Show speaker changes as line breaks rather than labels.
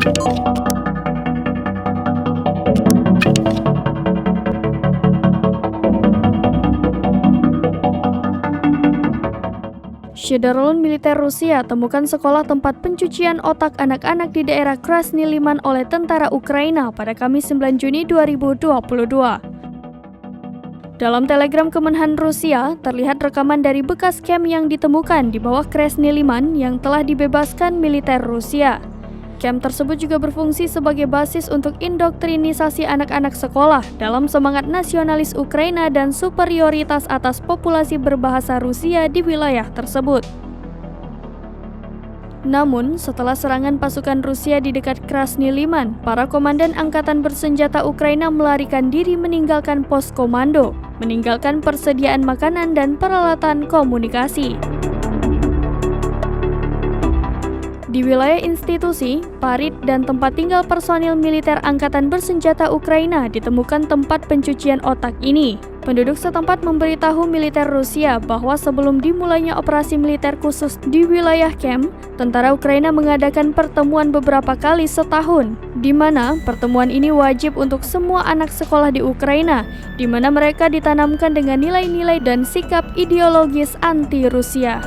Shedorlun militer Rusia temukan sekolah tempat pencucian otak anak-anak di daerah Krasny Liman oleh tentara Ukraina pada Kamis 9 Juni 2022. Dalam telegram Kemenhan Rusia, terlihat rekaman dari bekas kamp yang ditemukan di bawah Krasny Liman yang telah dibebaskan militer Rusia. Kamp tersebut juga berfungsi sebagai basis untuk indoktrinisasi anak-anak sekolah dalam semangat nasionalis Ukraina dan superioritas atas populasi berbahasa Rusia di wilayah tersebut. Namun, setelah serangan pasukan Rusia di dekat Krasny Liman, para komandan angkatan bersenjata Ukraina melarikan diri meninggalkan pos komando, meninggalkan persediaan makanan dan peralatan komunikasi. Di wilayah institusi, parit, dan tempat tinggal personil militer angkatan bersenjata Ukraina ditemukan tempat pencucian otak ini. Penduduk setempat memberitahu militer Rusia bahwa sebelum dimulainya operasi militer khusus di wilayah kamp, tentara Ukraina mengadakan pertemuan beberapa kali setahun, di mana pertemuan ini wajib untuk semua anak sekolah di Ukraina, di mana mereka ditanamkan dengan nilai-nilai dan sikap ideologis anti-Rusia.